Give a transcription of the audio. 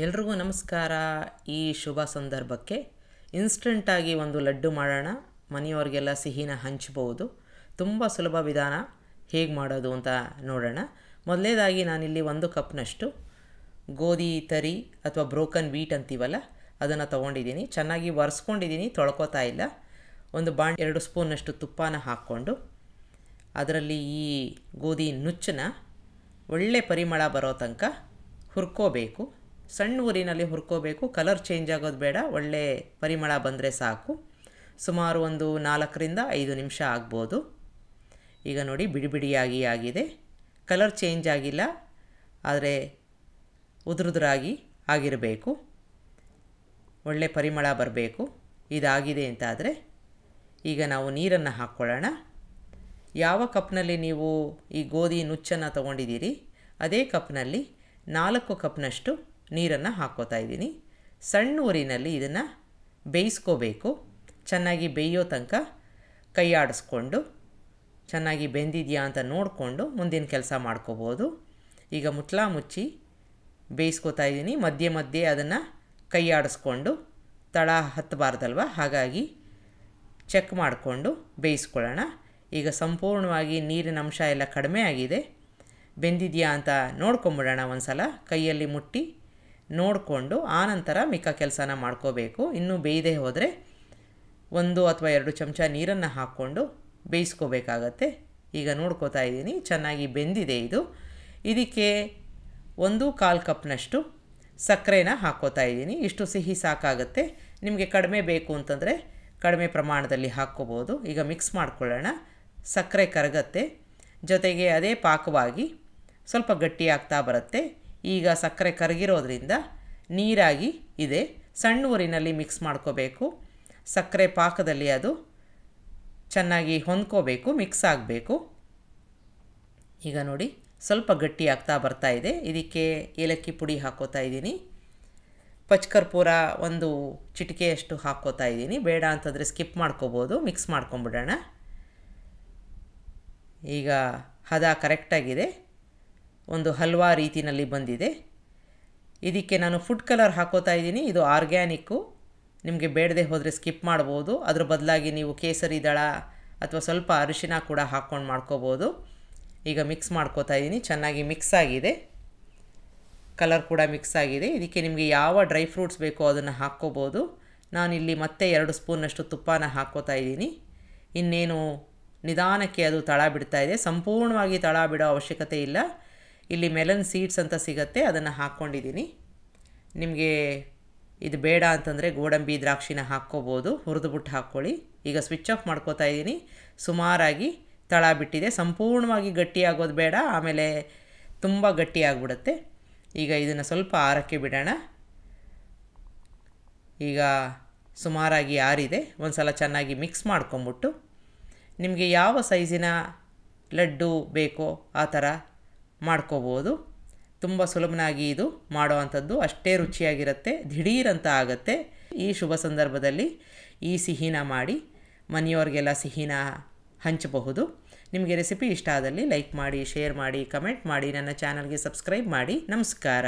ಎಲ್ರಿಗೂ ನಮಸ್ಕಾರ. ಈ ಶುಭ ಸಂದರ್ಭಕ್ಕೆ ಇನ್ಸ್ಟೆಂಟಾಗಿ ಒಂದು ಲಡ್ಡು ಮಾಡೋಣ. ಮನೆಯವರಿಗೆಲ್ಲ ಸಿಹಿನ ಹಂಚ್ಬೋದು. ತುಂಬ ಸುಲಭ ವಿಧಾನ ಹೇಗೆ ಮಾಡೋದು ಅಂತ ನೋಡೋಣ. ಮೊದಲನೇದಾಗಿ ನಾನಿಲ್ಲಿ 1 ಕಪ್ನಷ್ಟು ಗೋಧಿ ತರಿ ಅಥವಾ ಬ್ರೋಕನ್ ವೀಟ್ ಅಂತೀವಲ್ಲ ಅದನ್ನು ತೊಗೊಂಡಿದ್ದೀನಿ. ಚೆನ್ನಾಗಿ ಒರೆಸ್ಕೊಂಡಿದ್ದೀನಿ, ತೊಳ್ಕೊತಾ ಇಲ್ಲ. ಒಂದು 2 ಸ್ಪೂನಷ್ಟು ತುಪ್ಪನ ಹಾಕ್ಕೊಂಡು ಅದರಲ್ಲಿ ಈ ಗೋಧಿ ನುಚ್ಚನ್ನ ಒಳ್ಳೆ ಪರಿಮಳ ಬರೋ ತನಕ ಹುರ್ಕೋಬೇಕು. ಸಣ್ಣ ಊರಿನಲ್ಲಿ ಹುರ್ಕೋಬೇಕು. ಕಲರ್ ಚೇಂಜ್ ಆಗೋದು ಬೇಡ, ಒಳ್ಳೆ ಪರಿಮಳ ಬಂದರೆ ಸಾಕು. ಸುಮಾರು ಒಂದು 4ರಿಂದ 5 ನಿಮಿಷ ಆಗ್ಬೋದು. ಈಗ ನೋಡಿ ಬಿಡಿ ಬಿಡಿಯಾಗಿ ಆಗಿದೆ. ಕಲರ್ ಚೇಂಜ್ ಆಗಿಲ್ಲ, ಆದರೆ ಉದುರುದುರಾಗಿ ಆಗಿರಬೇಕು. ಒಳ್ಳೆ ಪರಿಮಳ ಬರಬೇಕು. ಇದಾಗಿದೆ ಅಂತಾದರೆ ಈಗ ನಾವು ನೀರನ್ನು ಹಾಕ್ಕೊಳ್ಳೋಣ. ಯಾವ ಕಪ್ನಲ್ಲಿ ನೀವು ಈ ಗೋಧಿ ನುಚ್ಚನ್ನು ತೊಗೊಂಡಿದ್ದೀರಿ ಅದೇ ಕಪ್ನಲ್ಲಿ 4 ಕಪ್ನಷ್ಟು ನೀರನ್ನು ಹಾಕ್ಕೋತಾ ಇದ್ದೀನಿ. ಸಣ್ಣ ಊರಿನಲ್ಲಿ ಇದನ್ನು ಬೇಯಿಸ್ಕೋಬೇಕು. ಚೆನ್ನಾಗಿ ಬೇಯೋ ತನಕ ಕೈ ಆಡಿಸ್ಕೊಂಡು ಚೆನ್ನಾಗಿ ಬೆಂದಿದೆಯಾ ಅಂತ ನೋಡಿಕೊಂಡು ಮುಂದಿನ ಕೆಲಸ ಮಾಡ್ಕೋಬೋದು. ಈಗ ಮುಚ್ಚಳ ಮುಚ್ಚಿ ಬೇಯಿಸ್ಕೋತಾ ಇದ್ದೀನಿ. ಮಧ್ಯೆ ಮಧ್ಯೆ ಅದನ್ನು ಕೈ ಆಡಿಸ್ಕೊಂಡು ತಳ ಹತ್ತಬಾರ್ದಲ್ವ, ಹಾಗಾಗಿ ಚೆಕ್ ಮಾಡಿಕೊಂಡು ಬೇಯಿಸ್ಕೊಳ್ಳೋಣ. ಈಗ ಸಂಪೂರ್ಣವಾಗಿ ನೀರಿನ ಅಂಶ ಎಲ್ಲ ಕಡಿಮೆ ಆಗಿದೆ. ಬೆಂದಿದೆಯಾ ಅಂತ ನೋಡ್ಕೊಂಬಿಡೋಣ. ಒಂದು ಸಲ ಕೈಯಲ್ಲಿ ಮುಟ್ಟಿ ನೋಡಿಕೊಂಡು ಆನಂತರ ಮಿಕ್ಕ ಕೆಲಸನ ಮಾಡ್ಕೋಬೇಕು. ಇನ್ನೂ ಬೇಯದೆ ಹೋದರೆ 1 ಅಥವಾ 2 ಚಮಚ ನೀರನ್ನು ಹಾಕ್ಕೊಂಡು ಬೇಯಿಸ್ಕೋಬೇಕಾಗತ್ತೆ. ಈಗ ನೋಡ್ಕೋತಾ ಇದ್ದೀನಿ, ಚೆನ್ನಾಗಿ ಬೆಂದಿದೆ ಇದು. ಇದಕ್ಕೆ 1/4 ಕಪ್ನಷ್ಟು ಸಕ್ಕರೆನ ಹಾಕ್ಕೋತಾ ಇದ್ದೀನಿ. ಇಷ್ಟು ಸಿಹಿ ಸಾಕಾಗುತ್ತೆ. ನಿಮಗೆ ಕಡಿಮೆ ಬೇಕು ಅಂತಂದರೆ ಕಡಿಮೆ ಪ್ರಮಾಣದಲ್ಲಿ ಹಾಕ್ಕೋಬೋದು. ಈಗ ಮಿಕ್ಸ್ ಮಾಡ್ಕೊಳ್ಳೋಣ. ಸಕ್ಕರೆ ಕರಗತ್ತೆ, ಜೊತೆಗೆ ಅದೇ ಪಾಕವಾಗಿ ಸ್ವಲ್ಪ ಗಟ್ಟಿ ಆಗ್ತಾ ಬರುತ್ತೆ. ಈಗ ಸಕ್ಕರೆ ಕರಗಿರೋದ್ರಿಂದ ನೀರಾಗಿ ಇದೆ. ಸಣ್ಣ ಊರಿನಲ್ಲಿ ಮಿಕ್ಸ್ ಮಾಡ್ಕೋಬೇಕು. ಸಕ್ಕರೆ ಪಾಕದಲ್ಲಿ ಅದು ಚೆನ್ನಾಗಿ ಹೊಂದ್ಕೋಬೇಕು, ಮಿಕ್ಸ್ ಆಗಬೇಕು. ಈಗ ನೋಡಿ ಸ್ವಲ್ಪ ಗಟ್ಟಿ ಆಗ್ತಾ ಬರ್ತಾ ಇದೆ. ಇದಕ್ಕೆ ಏಲಕ್ಕಿ ಪುಡಿ ಹಾಕ್ಕೋತಾ ಇದ್ದೀನಿ. ಪಚ್ಕರ್ಪೂರ 1 ಚಿಟಿಕೆಯಷ್ಟು ಹಾಕ್ಕೋತಾ ಇದ್ದೀನಿ. ಬೇಡ ಅಂತಂದರೆ ಸ್ಕಿಪ್ ಮಾಡ್ಕೋಬೋದು. ಮಿಕ್ಸ್ ಮಾಡ್ಕೊಂಬಿಡೋಣ. ಈಗ ಹದ ಕರೆಕ್ಟಾಗಿದೆ. ಒಂದು ಹಲ್ವಾ ರೀತಿಯಲ್ಲಿ ಬಂದಿದೆ. ಇದಕ್ಕೆ ನಾನು ಫುಡ್ ಕಲರ್ ಹಾಕ್ಕೋತಾ ಇದ್ದೀನಿ. ಇದು ಆರ್ಗ್ಯಾನಿಕ್ಕು. ನಿಮಗೆ ಬೇಡದೆ ಹೋದರೆ ಸ್ಕಿಪ್ ಮಾಡ್ಬೋದು. ಅದ್ರ ಬದಲಾಗಿ ನೀವು ಕೇಸರಿ ದಳ ಅಥವಾ ಸ್ವಲ್ಪ ಅರಿಶಿನ ಕೂಡ ಹಾಕ್ಕೊಂಡು ಮಾಡ್ಕೋಬೋದು. ಈಗ ಮಿಕ್ಸ್ ಮಾಡ್ಕೋತಾ ಇದ್ದೀನಿ. ಚೆನ್ನಾಗಿ ಮಿಕ್ಸ್ ಆಗಿದೆ. ಕಲರ್ ಕೂಡ ಮಿಕ್ಸ್ ಆಗಿದೆ. ಇದಕ್ಕೆ ನಿಮಗೆ ಯಾವ ಡ್ರೈ ಫ್ರೂಟ್ಸ್ ಬೇಕೋ ಅದನ್ನು ಹಾಕ್ಕೋಬೋದು. ನಾನಿಲ್ಲಿ ಮತ್ತೆ 2 ಸ್ಪೂನಷ್ಟು ತುಪ್ಪನ ಹಾಕ್ಕೋತಾ ಇದ್ದೀನಿ. ಇನ್ನೇನು ನಿಧಾನಕ್ಕೆ ಅದು ತಳ ಬಿಡ್ತಾ ಇದೆ. ಸಂಪೂರ್ಣವಾಗಿ ತಳ ಬಿಡೋ ಅವಶ್ಯಕತೆ ಇಲ್ಲ. ಇಲ್ಲಿ ಮೆಲನ್ ಸೀಡ್ಸ್ ಅಂತ ಸಿಗುತ್ತೆ, ಅದನ್ನು ಹಾಕ್ಕೊಂಡಿದ್ದೀನಿ. ನಿಮಗೆ ಇದು ಬೇಡ ಅಂತಂದರೆ ಗೋಡಂಬಿ ದ್ರಾಕ್ಷಿನ ಹಾಕ್ಕೋಬೋದು. ಹುರಿದುಬಿಟ್ಟು ಹಾಕ್ಕೊಳ್ಳಿ. ಈಗ ಸ್ವಿಚ್ ಆಫ್ ಮಾಡ್ಕೋತಾ ಇದ್ದೀನಿ. ಸುಮಾರಾಗಿ ತಳ ಬಿಟ್ಟಿದೆ. ಸಂಪೂರ್ಣವಾಗಿ ಗಟ್ಟಿಯಾಗೋದು ಬೇಡ, ಆಮೇಲೆ ತುಂಬ ಗಟ್ಟಿಯಾಗ್ಬಿಡುತ್ತೆ. ಈಗ ಇದನ್ನು ಸ್ವಲ್ಪ ಆರಕ್ಕೆ ಬಿಡೋಣ. ಈಗ ಸುಮಾರಾಗಿ ಆರಿದೆ. ಒಂದು ಸಲ ಚೆನ್ನಾಗಿ ಮಿಕ್ಸ್ ಮಾಡ್ಕೊಂಬಿಟ್ಟು ನಿಮಗೆ ಯಾವ ಸೈಜಿನ ಲಡ್ಡು ಬೇಕೋ ಆ ಥರ ಮಾಡ್ಕೋಬೋದು. ತುಂಬ ಸುಲಭನಾಗಿ ಇದು ಮಾಡೋ ಅಂಥದ್ದು. ಅಷ್ಟೇ ರುಚಿಯಾಗಿರುತ್ತೆ. ದಿಢೀರಂತ ಆಗುತ್ತೆ. ಈ ಶುಭ ಸಂದರ್ಭದಲ್ಲಿ ಈ ಸಿಹಿನ ಮಾಡಿ ಮನೆಯವ್ರಿಗೆಲ್ಲ ಸಿಹಿನ ಹಂಚಬಹುದು. ನಿಮಗೆ ರೆಸಿಪಿ ಇಷ್ಟ ಆದಲ್ಲಿ ಲೈಕ್ ಮಾಡಿ, ಶೇರ್ ಮಾಡಿ, ಕಮೆಂಟ್ ಮಾಡಿ, ನನ್ನ ಚಾನಲ್ಗೆ ಸಬ್ಸ್ಕ್ರೈಬ್ ಮಾಡಿ. ನಮಸ್ಕಾರ.